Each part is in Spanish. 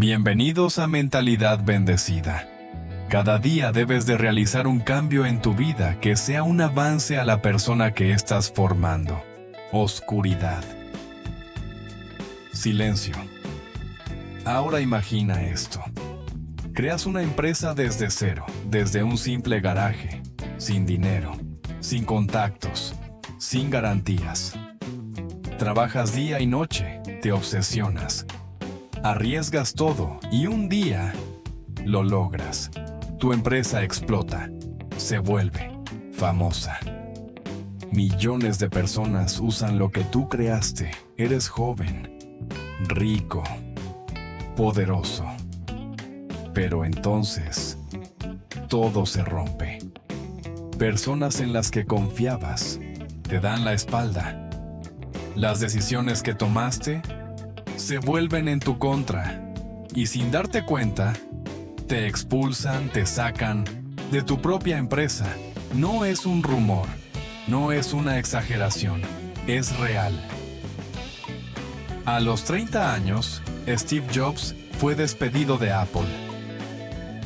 Bienvenidos a Mentalidad Bendecida. Cada día debes de realizar un cambio en tu vida que sea un avance a la persona que estás formando. Oscuridad. Silencio. Ahora imagina esto. Creas una empresa desde cero, desde un simple garaje, sin dinero, sin contactos, sin garantías. Trabajas día y noche, te obsesionas. Arriesgas todo y un día lo logras. Tu empresa explota, se vuelve famosa. Millones de personas usan lo que tú creaste. Eres joven, rico, poderoso. Pero entonces, todo se rompe. Personas en las que confiabas te dan la espalda. Las decisiones que tomaste se vuelven en tu contra y sin darte cuenta, te expulsan, te sacan de tu propia empresa. No es un rumor, no es una exageración, es real. A los 30 años, Steve Jobs fue despedido de Apple,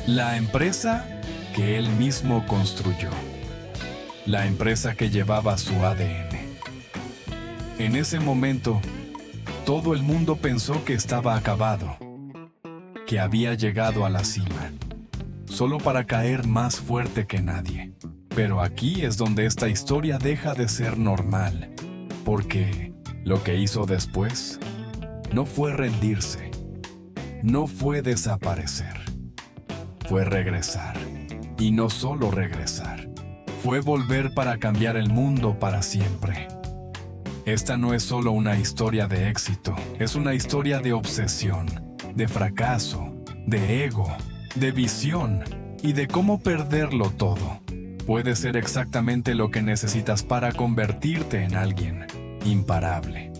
la empresa que él mismo construyó, la empresa que llevaba su ADN. En ese momento, todo el mundo pensó que estaba acabado, que había llegado a la cima, solo para caer más fuerte que nadie. Pero aquí es donde esta historia deja de ser normal, porque lo que hizo después no fue rendirse, no fue desaparecer, fue regresar. Y no solo regresar, fue volver para cambiar el mundo para siempre. Esta no es solo una historia de éxito, es una historia de obsesión, de fracaso, de ego, de visión y de cómo perderlo todo. Puede ser exactamente lo que necesitas para convertirte en alguien imparable.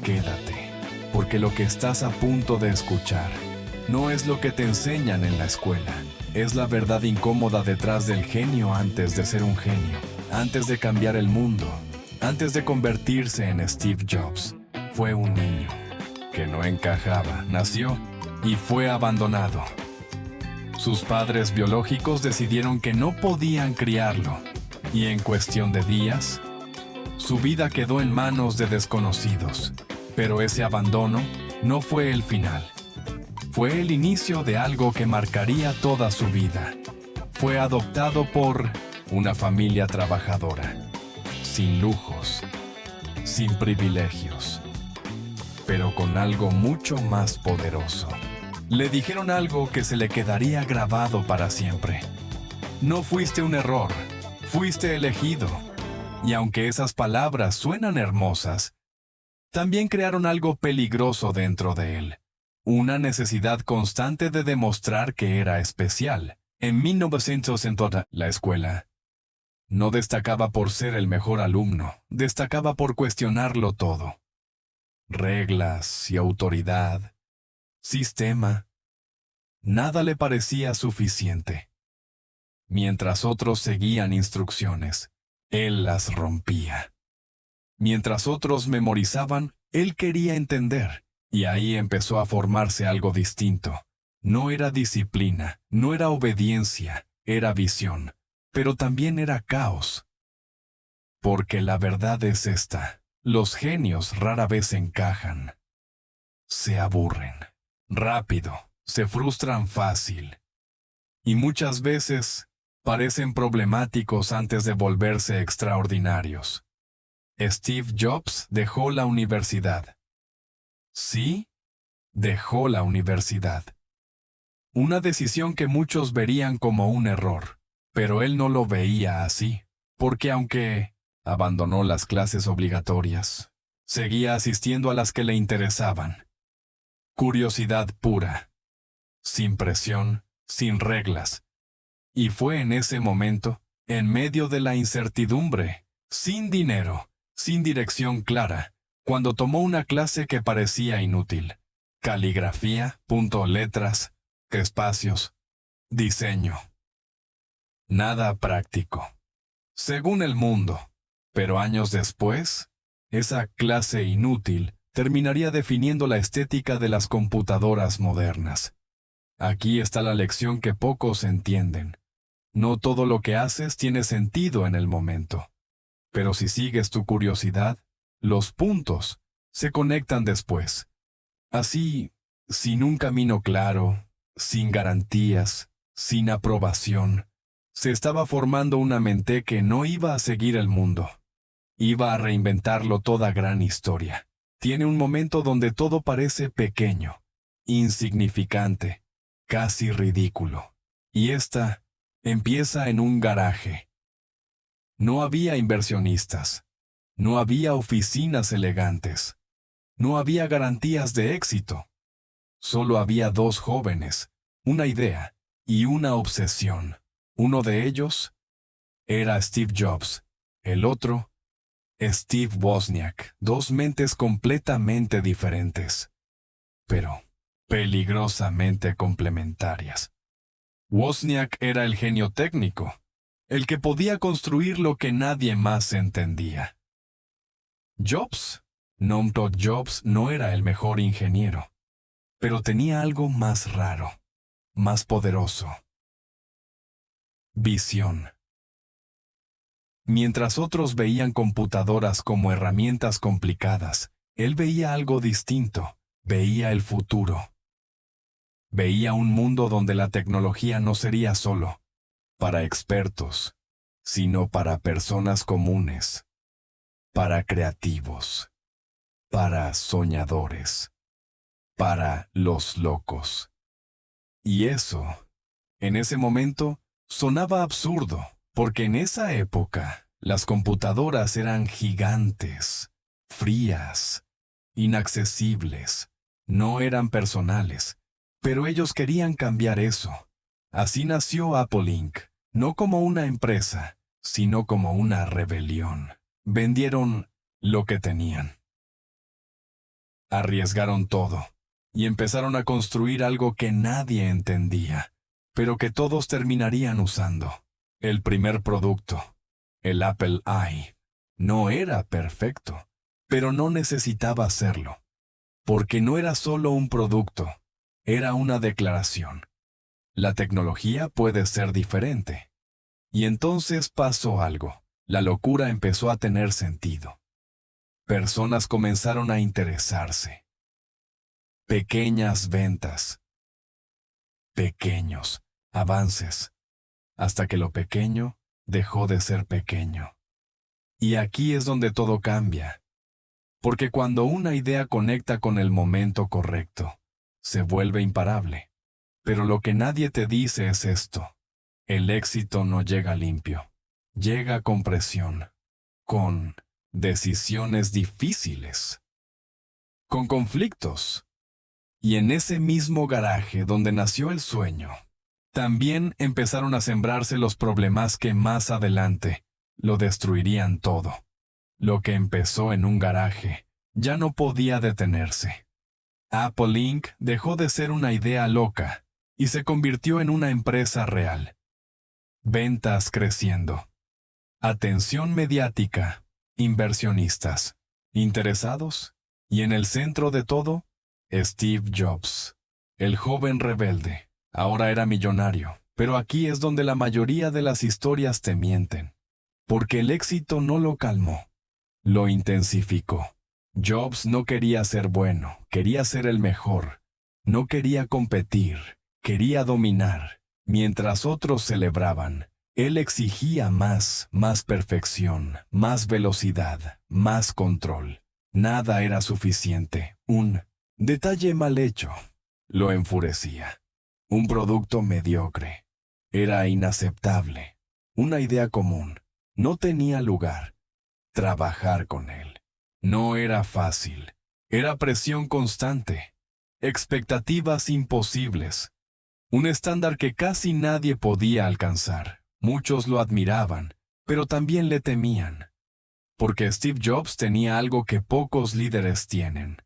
Quédate, porque lo que estás a punto de escuchar no es lo que te enseñan en la escuela. Es la verdad incómoda detrás del genio antes de ser un genio, antes de cambiar el mundo. Antes de convertirse en Steve Jobs, fue un niño que no encajaba, nació y fue abandonado. Sus padres biológicos decidieron que no podían criarlo, y en cuestión de días, su vida quedó en manos de desconocidos. Pero ese abandono no fue el final. Fue el inicio de algo que marcaría toda su vida. Fue adoptado por una familia trabajadora. Sin lujos, sin privilegios, pero con algo mucho más poderoso. Le dijeron algo que se le quedaría grabado para siempre. No fuiste un error, fuiste elegido. Y aunque esas palabras suenan hermosas, también crearon algo peligroso dentro de él. Una necesidad constante de demostrar que era especial. En 1960, la escuela no destacaba por ser el mejor alumno, destacaba por cuestionarlo todo. Reglas y autoridad, sistema, nada le parecía suficiente. Mientras otros seguían instrucciones, él las rompía. Mientras otros memorizaban, él quería entender, y ahí empezó a formarse algo distinto. No era disciplina, no era obediencia, era visión. Pero también era caos. Porque la verdad es esta: los genios rara vez encajan. Se aburren rápido, se frustran fácil. Y muchas veces parecen problemáticos antes de volverse extraordinarios. Steve Jobs dejó la universidad. Sí, dejó la universidad. Una decisión que muchos verían como un error. Pero él no lo veía así, porque aunque abandonó las clases obligatorias, seguía asistiendo a las que le interesaban. Curiosidad pura, sin presión, sin reglas. Y fue en ese momento, en medio de la incertidumbre, sin dinero, sin dirección clara, cuando tomó una clase que parecía inútil. Caligrafía, letras, espacios, diseño. Nada práctico, según el mundo. Pero años después, esa clase inútil terminaría definiendo la estética de las computadoras modernas. Aquí está la lección que pocos entienden. No todo lo que haces tiene sentido en el momento. Pero si sigues tu curiosidad, los puntos se conectan después. Así, sin un camino claro, sin garantías, sin aprobación, se estaba formando una mente que no iba a seguir el mundo. Iba a reinventarlo toda gran historia. Tiene un momento donde todo parece pequeño, insignificante, casi ridículo. Y esta empieza en un garaje. No había inversionistas. No había oficinas elegantes. No había garantías de éxito. Solo había dos jóvenes, una idea y una obsesión. Uno de ellos era Steve Jobs, el otro, Steve Wozniak, dos mentes completamente diferentes, pero peligrosamente complementarias. Wozniak era el genio técnico, el que podía construir lo que nadie más entendía. Jobs, Nomtok Jobs, no era el mejor ingeniero, pero tenía algo más raro, más poderoso. Visión. Mientras otros veían computadoras como herramientas complicadas, él veía algo distinto, veía el futuro. Veía un mundo donde la tecnología no sería solo para expertos, sino para personas comunes, para creativos, para soñadores, para los locos. Y eso, en ese momento, sonaba absurdo, porque en esa época las computadoras eran gigantes, frías, inaccesibles, no eran personales, pero ellos querían cambiar eso. Así nació Apple Inc., no como una empresa, sino como una rebelión. Vendieron lo que tenían. Arriesgaron todo, y empezaron a construir algo que nadie entendía, pero que todos terminarían usando. El primer producto, el Apple I, no era perfecto, pero no necesitaba serlo, porque no era solo un producto, era una declaración. La tecnología puede ser diferente. Y entonces pasó algo. La locura empezó a tener sentido. Personas comenzaron a interesarse. Pequeñas ventas. Pequeños avances. Hasta que lo pequeño dejó de ser pequeño. Y aquí es donde todo cambia. Porque cuando una idea conecta con el momento correcto, se vuelve imparable. Pero lo que nadie te dice es esto. El éxito no llega limpio. Llega con presión. Con decisiones difíciles. Con conflictos. Y en ese mismo garaje donde nació el sueño, también empezaron a sembrarse los problemas que más adelante lo destruirían todo. Lo que empezó en un garaje ya no podía detenerse. Apple Inc. dejó de ser una idea loca y se convirtió en una empresa real. Ventas creciendo. Atención mediática. Inversionistas. ¿Interesados? Y en el centro de todo, Steve Jobs. El joven rebelde. Ahora era millonario. Pero aquí es donde la mayoría de las historias te mienten. Porque el éxito no lo calmó. Lo intensificó. Jobs no quería ser bueno, quería ser el mejor. No quería competir, quería dominar. Mientras otros celebraban, él exigía más perfección, más velocidad, más control. Nada era suficiente. Un detalle mal hecho lo enfurecía. Un producto mediocre. Era inaceptable. Una idea común. No tenía lugar. Trabajar con él. No era fácil. Era presión constante. Expectativas imposibles. Un estándar que casi nadie podía alcanzar. Muchos lo admiraban, pero también le temían. Porque Steve Jobs tenía algo que pocos líderes tienen.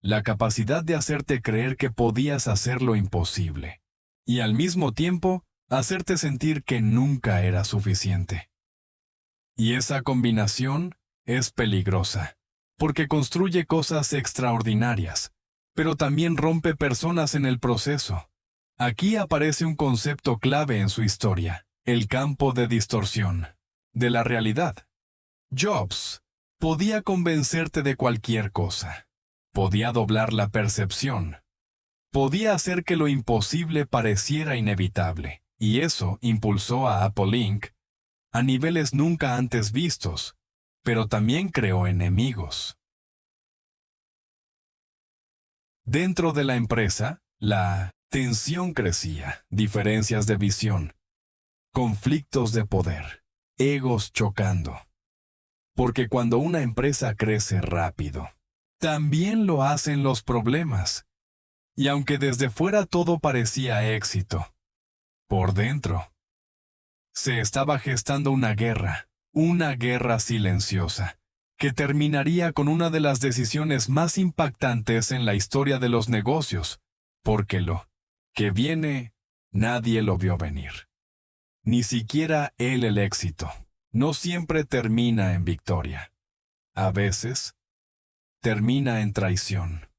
La capacidad de hacerte creer que podías hacer lo imposible. Y al mismo tiempo, hacerte sentir que nunca era suficiente. Y esa combinación es peligrosa, porque construye cosas extraordinarias, pero también rompe personas en el proceso. Aquí aparece un concepto clave en su historia, el campo de distorsión de la realidad. Jobs podía convencerte de cualquier cosa. Podía doblar la percepción. Podía hacer que lo imposible pareciera inevitable, y eso impulsó a Apple Inc. a niveles nunca antes vistos, pero también creó enemigos. Dentro de la empresa, la tensión crecía, diferencias de visión, conflictos de poder, egos chocando. Porque cuando una empresa crece rápido, también lo hacen los problemas. Y aunque desde fuera todo parecía éxito, por dentro se estaba gestando una guerra silenciosa, que terminaría con una de las decisiones más impactantes en la historia de los negocios, porque lo que viene, nadie lo vio venir. Ni siquiera él el éxito. No siempre termina en victoria. A veces, termina en traición.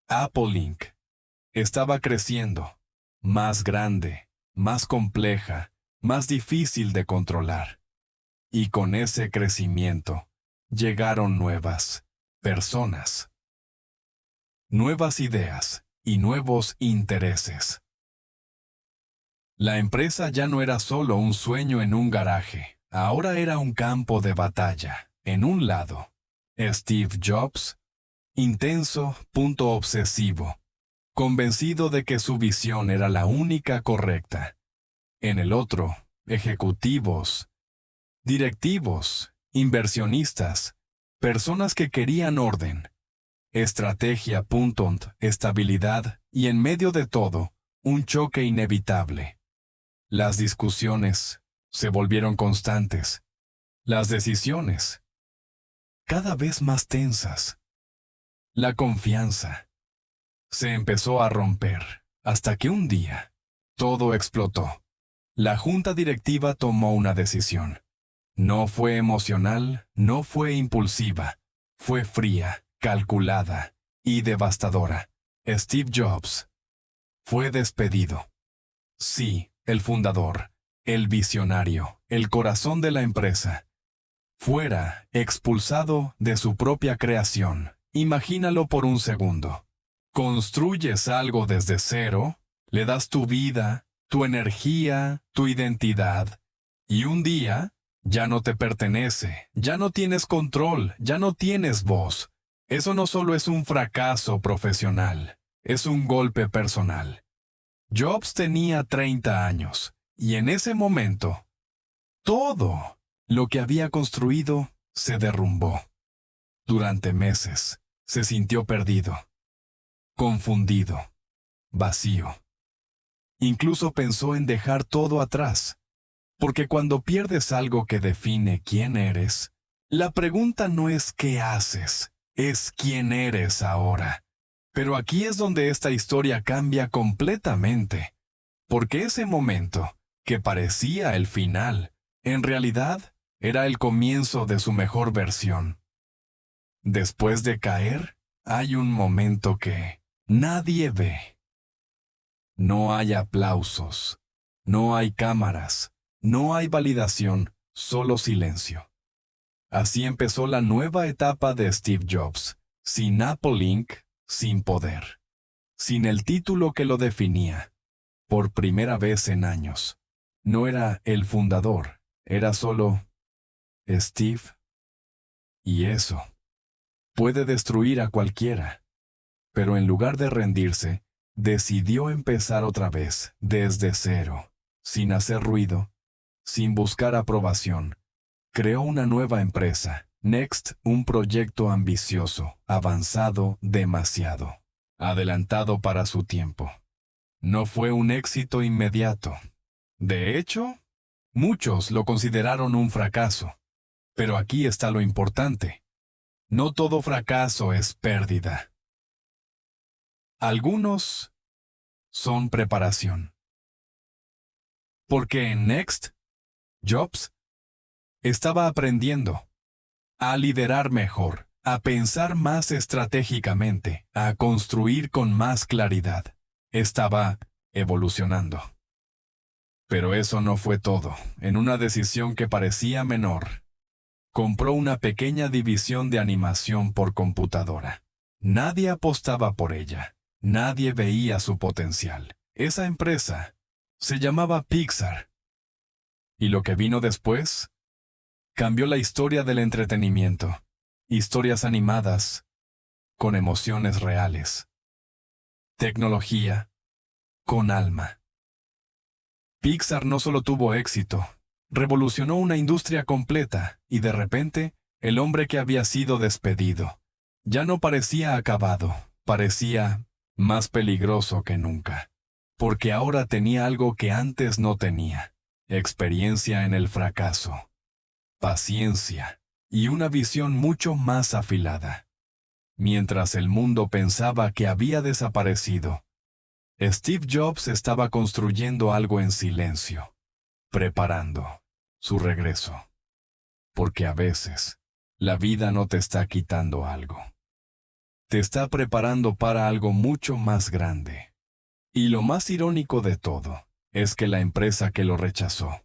Apple Inc. estaba creciendo, más grande, más compleja, más difícil de controlar. Y con ese crecimiento, llegaron nuevas personas, nuevas ideas y nuevos intereses. La empresa ya no era solo un sueño en un garaje, ahora era un campo de batalla. En un lado, Steve Jobs, intenso, obsesivo, convencido de que su visión era la única correcta. En el otro, ejecutivos, directivos, inversionistas, personas que querían orden, estrategia, estabilidad y en medio de todo, un choque inevitable. Las discusiones se volvieron constantes. Las decisiones cada vez más tensas. La confianza se empezó a romper hasta que un día todo explotó. La junta directiva tomó una decisión. No fue emocional, no fue impulsiva, fue fría, calculada y devastadora. Steve Jobs fue despedido. Sí, el fundador, el visionario, el corazón de la empresa. Fuera, expulsado de su propia creación. Imagínalo por un segundo. Construyes algo desde cero, le das tu vida, tu energía, tu identidad, y un día ya no te pertenece, ya no tienes control, ya no tienes voz. Eso no solo es un fracaso profesional, es un golpe personal. Jobs tenía 30 años, y en ese momento, todo lo que había construido se derrumbó. Durante meses, se sintió perdido, confundido, vacío. Incluso pensó en dejar todo atrás, porque cuando pierdes algo que define quién eres, la pregunta no es qué haces, es quién eres ahora. Pero aquí es donde esta historia cambia completamente, porque ese momento, que parecía el final, en realidad era el comienzo de su mejor versión. Después de caer, hay un momento que nadie ve. No hay aplausos, no hay cámaras, no hay validación, solo silencio. Así empezó la nueva etapa de Steve Jobs, sin Apple Inc., sin poder, sin el título que lo definía. Por primera vez en años, no era el fundador, era solo Steve. Y eso puede destruir a cualquiera. Pero en lugar de rendirse, decidió empezar otra vez, desde cero, sin hacer ruido, sin buscar aprobación. Creó una nueva empresa, Next, un proyecto ambicioso, avanzado demasiado, adelantado para su tiempo. No fue un éxito inmediato. De hecho, muchos lo consideraron un fracaso. Pero aquí está lo importante. No todo fracaso es pérdida. Algunos son preparación. Porque en Next, Jobs estaba aprendiendo a liderar mejor, a pensar más estratégicamente, a construir con más claridad. Estaba evolucionando. Pero eso no fue todo. En una decisión que parecía menor, compró una pequeña división de animación por computadora. Nadie apostaba por ella. Nadie veía su potencial. Esa empresa se llamaba Pixar. ¿Y lo que vino después? Cambió la historia del entretenimiento. Historias animadas, con emociones reales. Tecnología, con alma. Pixar no solo tuvo éxito, revolucionó una industria completa y de repente, el hombre que había sido despedido ya no parecía acabado, parecía más peligroso que nunca, porque ahora tenía algo que antes no tenía: experiencia en el fracaso, paciencia y una visión mucho más afilada. Mientras el mundo pensaba que había desaparecido, Steve Jobs estaba construyendo algo en silencio, preparando su regreso. Porque a veces, la vida no te está quitando algo. Te está preparando para algo mucho más grande. Y lo más irónico de todo, es que la empresa que lo rechazó